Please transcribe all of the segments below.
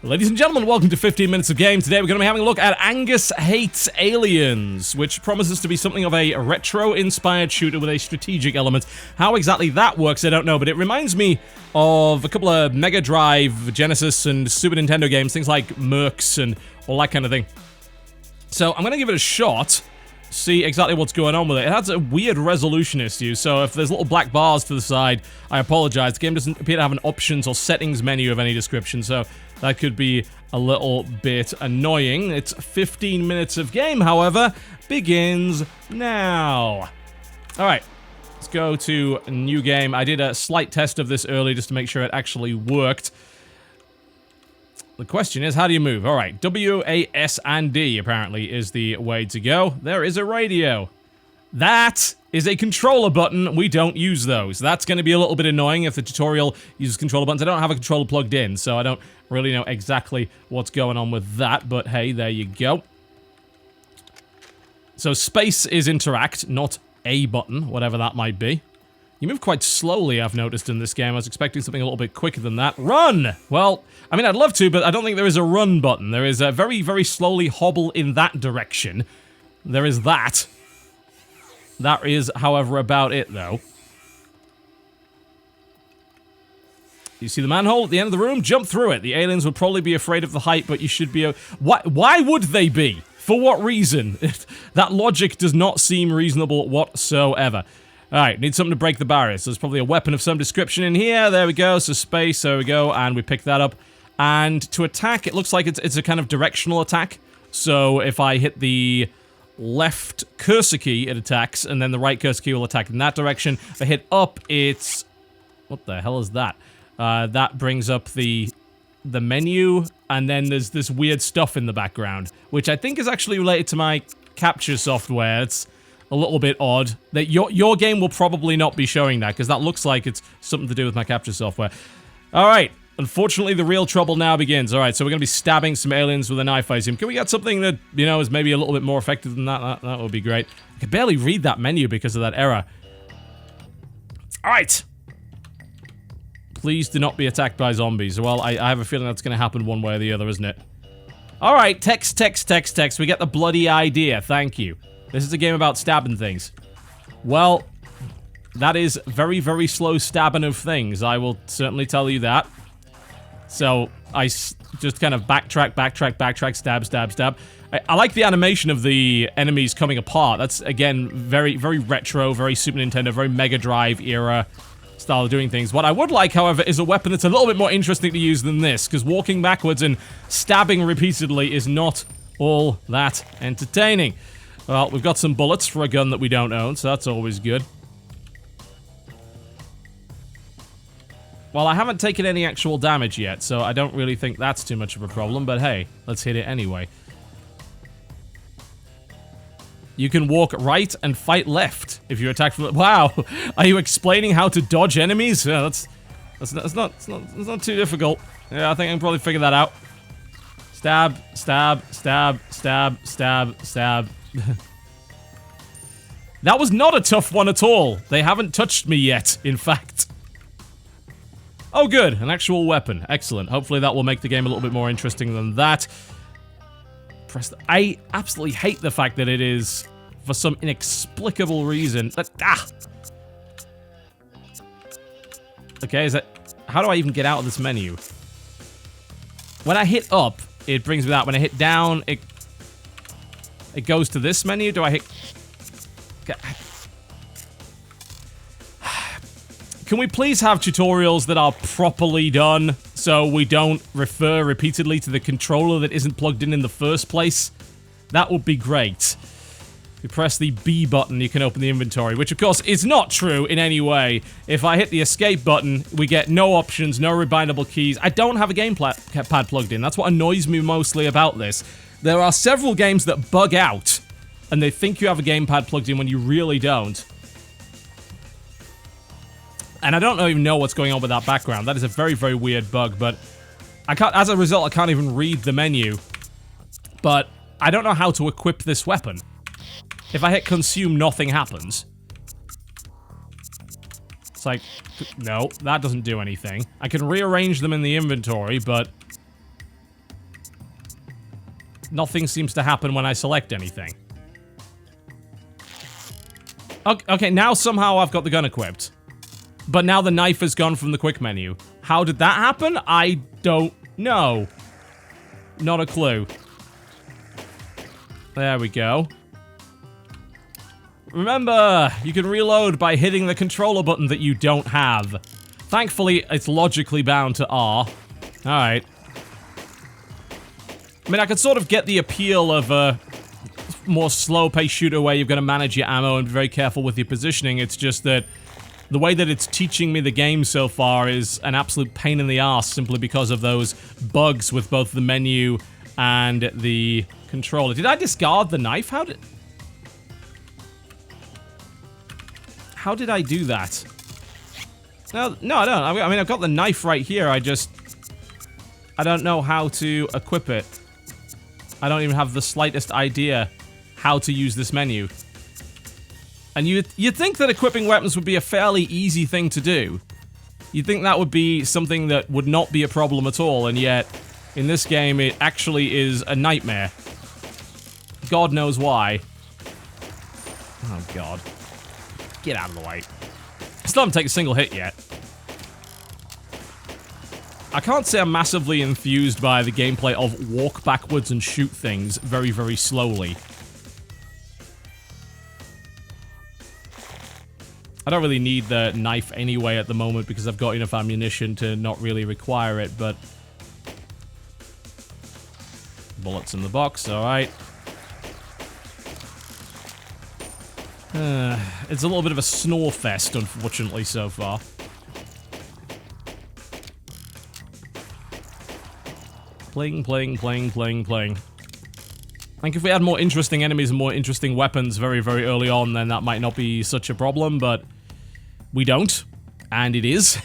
Ladies and gentlemen, welcome to 15 Minutes of Game. Today we're going to be having a look at Angus Hates Aliens, which promises to be something of a retro-inspired shooter with a strategic element. How exactly that works, I don't know, but it reminds me of a couple of Mega Drive, Genesis, and Super Nintendo games, things like Mercs and all that kind of thing. So I'm going to give it a shot, see exactly what's going on with it. It has a weird resolution issue, so if there's little black bars to the side, I apologize. The game doesn't appear to have an options or settings menu of any description, so that could be a little bit annoying. It's 15 minutes of game, however, begins now. Alright, let's go to a new game. I did a slight test of this early just to make sure it actually worked. The question is, how do you move? Alright, W, A, S, and D apparently is the way to go. There is a radio. That is a controller button. We don't use those. That's going to be a little bit annoying if the tutorial uses controller buttons. I don't have a controller plugged in, so I don't really know exactly what's going on with that, but hey, there you go. So space is interact, not a button, whatever that might be. You move quite slowly, I've noticed, in this game. I was expecting something a little bit quicker than that. Run! Well, I mean, I'd love to, but I don't think there is a run button. There is a very, very slowly hobble in that direction. There is that. That is, however, about it, though. You see the manhole at the end of the room? Jump through it. The aliens would probably be afraid of the height, but you should be... Why would they be? For what reason? That logic does not seem reasonable whatsoever. Alright, need something to break the barriers. So there's probably a weapon of some description in here. There we go. So space, there we go. And we pick that up. And to attack, it looks like it's a kind of directional attack. So if I hit the left cursor key, it attacks, and then the right cursor key will attack in that direction. If I hit up, it's... What the hell is that? That brings up the menu, and then there's this weird stuff in the background, which I think is actually related to my capture software. It's a little bit odd. That your game will probably not be showing that, because that looks like it's something to do with my capture software. Alright. Unfortunately, the real trouble now begins. Alright, so we're going to be stabbing some aliens with a knife, I assume. Can we get something that, you know, is maybe a little bit more effective than that? That would be great. I can barely read that menu because of that error. Alright. Please do not be attacked by zombies. Well, I have a feeling that's going to happen one way or the other, isn't it? Alright, text. We get the bloody idea. Thank you. This is a game about stabbing things. Well, that is very, very slow stabbing of things. I will certainly tell you that. So, I just kind of backtrack, stab. I like the animation of the enemies coming apart. That's, again, very, very retro, very Super Nintendo, very Mega Drive era style of doing things. What I would like, however, is a weapon that's a little bit more interesting to use than this, because walking backwards and stabbing repeatedly is not all that entertaining. Well, we've got some bullets for a gun that we don't own, so that's always good. Well, I haven't taken any actual damage yet, so I don't really think that's too much of a problem, but hey, let's hit it anyway. You can walk right and fight left if you're attacked from... Wow! Are you explaining how to dodge enemies? Yeah, that's not too difficult. Yeah, I think I can probably figure that out. Stab. That was not a tough one at all. They haven't touched me yet, in fact. Oh, good. An actual weapon. Excellent. Hopefully that will make the game a little bit more interesting than that. I absolutely hate the fact that it is, for some inexplicable reason... Okay, is that... How do I even get out of this menu? When I hit up, it brings me out. When I hit down, it goes to this menu. Do I hit... Can we please have tutorials that are properly done so we don't refer repeatedly to the controller that isn't plugged in the first place? That would be great. If you press the B button, you can open the inventory, which of course is not true in any way. If I hit the escape button, we get no options, no rebindable keys. I don't have a gamepad plugged in. That's what annoys me mostly about this. There are several games that bug out, and they think you have a gamepad plugged in when you really don't. And I don't even know what's going on with that background. That is a very, very weird bug, but I can't, as a result, I can't even read the menu. But I don't know how to equip this weapon. If I hit consume, nothing happens. It's like, no, that doesn't do anything. I can rearrange them in the inventory, but nothing seems to happen when I select anything. Okay, now somehow I've got the gun equipped. But now the knife has gone from the quick menu. How did that happen? I don't know. Not a clue. There we go. Remember, you can reload by hitting the controller button that you don't have. Thankfully, it's logically bound to R. Alright. I mean, I could sort of get the appeal of a more slow-paced shooter where you're going to manage your ammo and be very careful with your positioning. It's just that the way that it's teaching me the game so far is an absolute pain in the ass simply because of those bugs with both the menu and the controller. Did I discard the knife? How did I do that? No, I don't. I mean, I've got the knife right here. I don't know how to equip it. I don't even have the slightest idea how to use this menu. And you'd think that equipping weapons would be a fairly easy thing to do. You'd think that would be something that would not be a problem at all, and yet, in this game, it actually is a nightmare. God knows why. Oh, God. Get out of the way. Still haven't taken a single hit yet. I can't say I'm massively enthused by the gameplay of walk backwards and shoot things very, very slowly. I don't really need the knife anyway at the moment because I've got enough ammunition to not really require it, but... bullets in the box, alright. It's a little bit of a snore fest, unfortunately, so far. Pling, pling, pling, pling, pling. I think if we had more interesting enemies and more interesting weapons very, very early on, then that might not be such a problem, but we don't, and it is.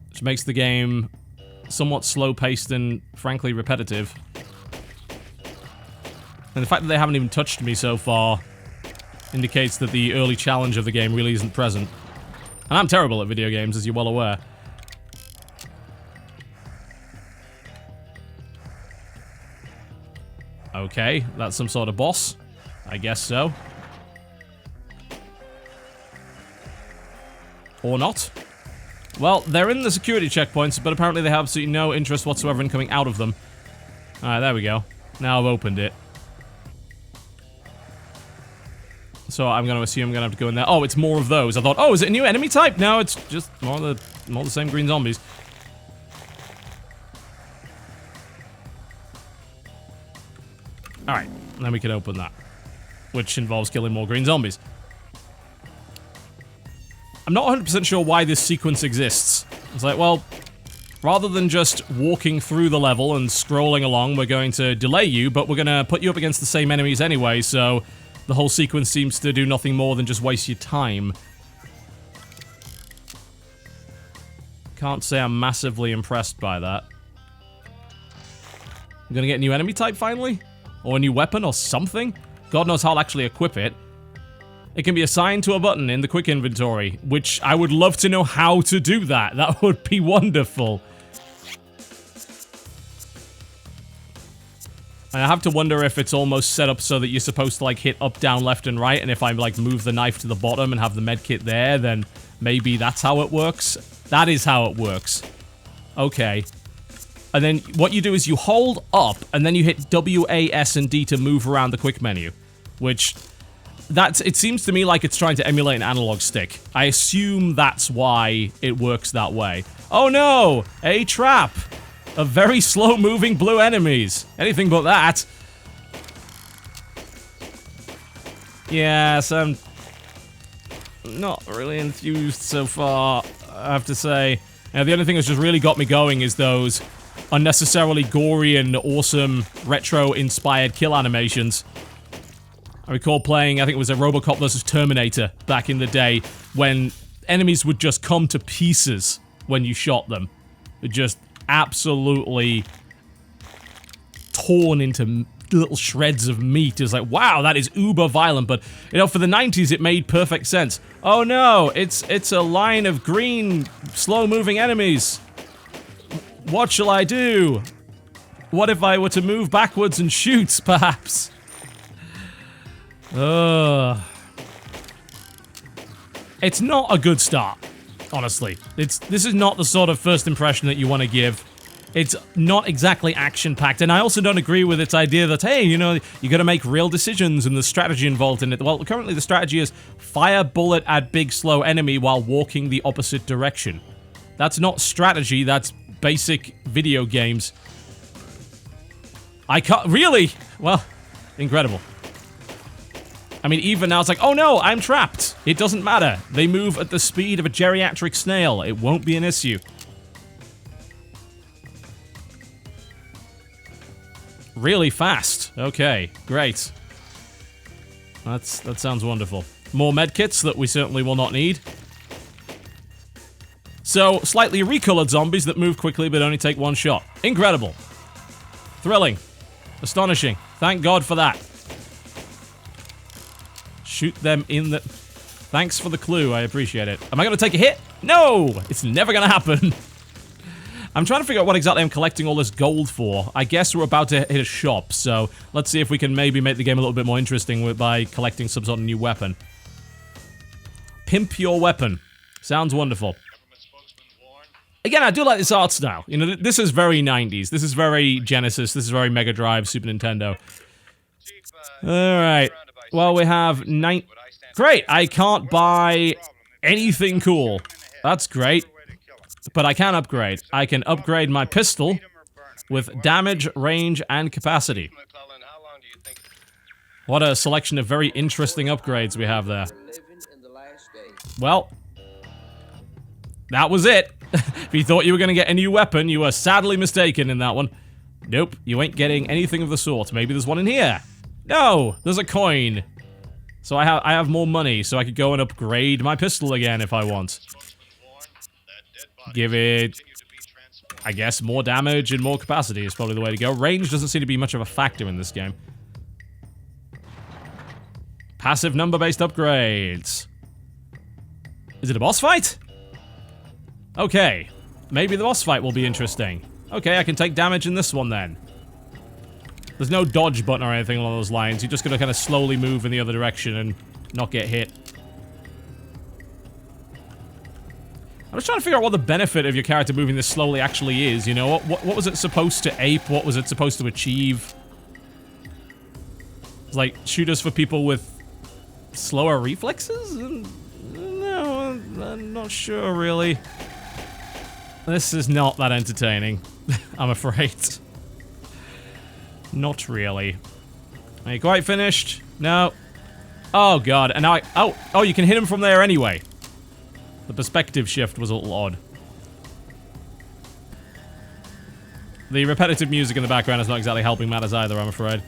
Which makes the game somewhat slow-paced and, frankly, repetitive. And the fact that they haven't even touched me so far indicates that the early challenge of the game really isn't present. And I'm terrible at video games, as you're well aware. Okay, that's some sort of boss. I guess so. Or not. Well, they're in the security checkpoints, but apparently they have absolutely no interest whatsoever in coming out of them. Alright, there we go. Now I've opened it. So I'm going to assume I'm going to have to go in there. Oh, it's more of those. I thought, oh, is it a new enemy type? No, it's just more the same green zombies. Alright, then we can open that. Which involves killing more green zombies. I'm not 100% sure why this sequence exists. It's like, well, rather than just walking through the level and scrolling along, we're going to delay you, but we're going to put you up against the same enemies anyway, so the whole sequence seems to do nothing more than just waste your time. Can't say I'm massively impressed by that. I'm gonna get a new enemy type finally? Or a new weapon or something? God knows how I'll actually equip it. It can be assigned to a button in the quick inventory, which I would love to know how to do that. That would be wonderful. And I have to wonder if it's almost set up so that you're supposed to, like, hit up, down, left, and right, and if I, like, move the knife to the bottom and have the medkit there, then maybe that's how it works. That is how it works. Okay. And then what you do is you hold up, and then you hit W, A, S, and D to move around the quick menu. Which, it seems to me like it's trying to emulate an analog stick. I assume that's why it works that way. Oh no! A trap! Of very slow-moving blue enemies. Anything but that. Yes, I'm not really enthused so far, I have to say. The only thing that's just really got me going is those unnecessarily gory and awesome retro-inspired kill animations. I recall playing, I think it was a Robocop vs. Terminator back in the day, when enemies would just come to pieces when you shot them. It just absolutely torn into little shreds of meat. It's like, wow, that is uber violent, but, you know, for the 90s, it made perfect sense. Oh no, it's a line of green, slow-moving enemies. What shall I do? What if I were to move backwards and shoot, perhaps? It's not a good start, honestly. This is not the sort of first impression that you want to give. It's not exactly action-packed, and I also don't agree with its idea that, hey, you know, you gotta make real decisions and there's strategy involved in it. Well, currently the strategy is fire bullet at big slow enemy while walking the opposite direction. That's not strategy, that's basic video games. I can't- really? Well, incredible. I mean, even now it's like, oh no, I'm trapped. It doesn't matter. They move at the speed of a geriatric snail. It won't be an issue. Really fast. Okay, great. That sounds wonderful. More medkits that we certainly will not need. So, slightly recolored zombies that move quickly but only take one shot. Incredible. Thrilling. Astonishing. Thank God for that. Shoot them in the... Thanks for the clue, I appreciate it. Am I gonna take a hit? No! It's never gonna happen. I'm trying to figure out what exactly I'm collecting all this gold for. I guess we're about to hit a shop, so let's see if we can maybe make the game a little bit more interesting by collecting some sort of new weapon. Pimp your weapon. Sounds wonderful. Again, I do like this art style. You know, this is very 90s. This is very Genesis. This is very Mega Drive, Super Nintendo. Alright. Well, we have 9... Great! I can't buy anything cool. That's great. But I can upgrade. I can upgrade my pistol with damage, range, and capacity. What a selection of very interesting upgrades we have there. Well, that was it. If you thought you were going to get a new weapon, you were sadly mistaken in that one. Nope, you ain't getting anything of the sort. Maybe there's one in here. No, there's a coin. So I have more money, so I could go and upgrade my pistol again if I want. Give it, I guess, more damage and more capacity is probably the way to go. Range doesn't seem to be much of a factor in this game. Passive number-based upgrades. Is it a boss fight? Okay. Maybe the boss fight will be interesting. Okay, I can take damage in this one then. There's no dodge button or anything along those lines. You're just gonna kind of slowly move in the other direction and not get hit. I'm just trying to figure out what the benefit of your character moving this slowly actually is, you know? What was it supposed to ape? What was it supposed to achieve? It's like, shooters for people with slower reflexes? No, I'm not sure, really. This is not that entertaining, I'm afraid. Not really. Are you quite finished? No. Oh, God, and now I... Oh, you can hit him from there anyway. The perspective shift was a little odd. The repetitive music in the background is not exactly helping matters either, I'm afraid.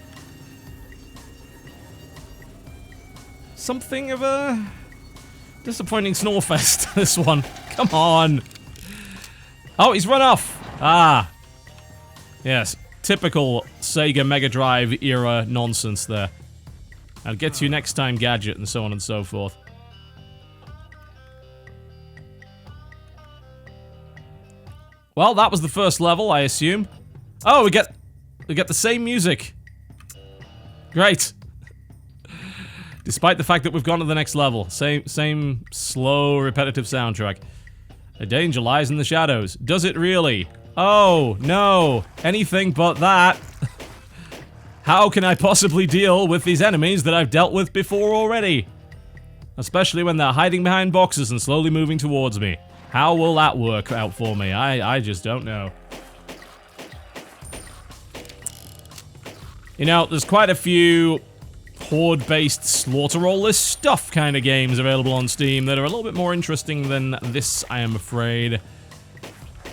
Something of a disappointing snorefest, this one. Come on. Oh, he's run off. Ah. Yes, typical Sega Mega Drive era nonsense there. I'll get to you next time, Gadget, and so on and so forth. Well, that was the first level, I assume. Oh, we get the same music. Great. Despite the fact that we've gone to the next level. Same slow, repetitive soundtrack. The danger lies in the shadows. Does it really? Oh, no. Anything but that. How can I possibly deal with these enemies that I've dealt with before already? Especially when they're hiding behind boxes and slowly moving towards me. How will that work out for me? I just don't know. You know, there's quite a few horde-based slaughter all this stuff kind of games available on Steam that are a little bit more interesting than this, I am afraid.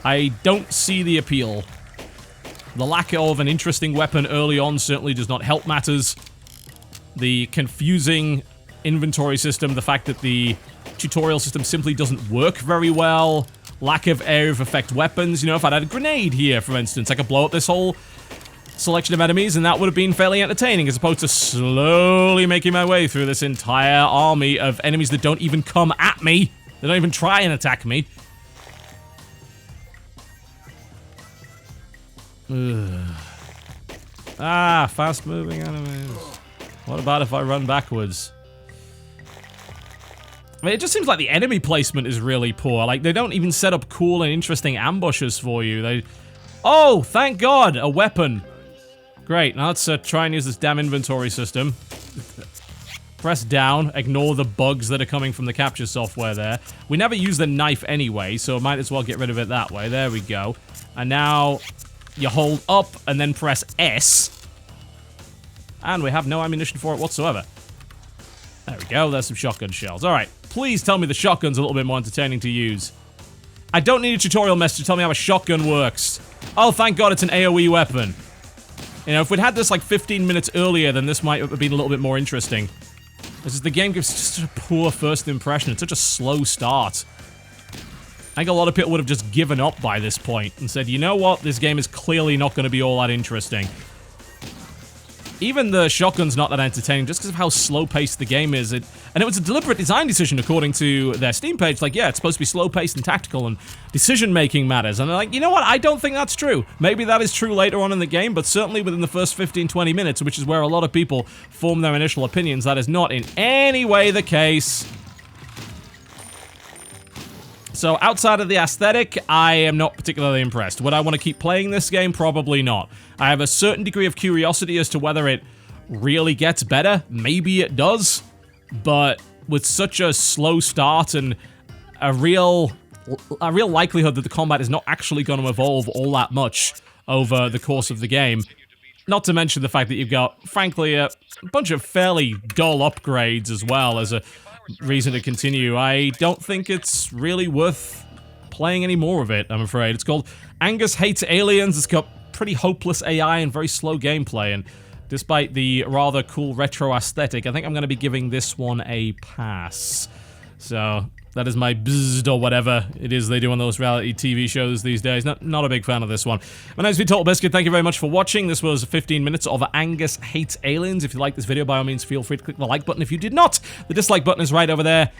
I don't see the appeal. The lack of an interesting weapon early on certainly does not help matters. The confusing inventory system, the fact that the tutorial system simply doesn't work very well. Lack of area of effect weapons. You know, if I'd had a grenade here, for instance, I could blow up this whole selection of enemies, and that would have been fairly entertaining, as opposed to slowly making my way through this entire army of enemies that don't even come at me. They don't even try and attack me. Ugh. Ah, fast-moving enemies. What about if I run backwards? I mean, it just seems like the enemy placement is really poor. Like, they don't even set up cool and interesting ambushes for you. Oh, thank God! A weapon. Great, now let's try and use this damn inventory system. Press down, ignore the bugs that are coming from the capture software there. We never use the knife anyway, so might as well get rid of it that way. There we go. And now you hold up and then press S. And we have no ammunition for it whatsoever. There we go, there's some shotgun shells. Alright, please tell me the shotgun's a little bit more entertaining to use. I don't need a tutorial message to tell me how a shotgun works. Oh, thank God it's an AoE weapon. You know, if we'd had this like 15 minutes earlier, then this might have been a little bit more interesting. This is the game gives just a poor first impression. It's such a slow start. I think a lot of people would have just given up by this point and said, you know what, this game is clearly not going to be all that interesting. Even the shotgun's not that entertaining just because of how slow-paced the game is. And it was a deliberate design decision according to their Steam page. Like, yeah, it's supposed to be slow-paced and tactical and decision-making matters. And they're like, you know what, I don't think that's true. Maybe that is true later on in the game, but certainly within the first 15-20 minutes, which is where a lot of people form their initial opinions, that is not in any way the case. So outside of the aesthetic, I am not particularly impressed. Would I want to keep playing this game? Probably not. I have a certain degree of curiosity as to whether it really gets better. Maybe it does. But with such a slow start and a real likelihood that the combat is not actually going to evolve all that much over the course of the game, not to mention the fact that you've got, frankly, a bunch of fairly dull upgrades as well as a reason to continue, I don't think it's really worth playing any more of it, I'm afraid. It's called Angus Hates Aliens. It's got pretty hopeless AI and very slow gameplay, and despite the rather cool retro aesthetic, I think I'm going to be giving this one a pass. So that is my bzzd or whatever it is they do on those reality TV shows these days. Not a big fan of this one. My name's been TotalBiscuit. Thank you very much for watching. This was 15 minutes of Angus Hates Aliens. If you liked this video, by all means, feel free to click the like button. If you did not, the dislike button is right over there.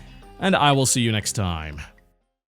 And I will see you next time.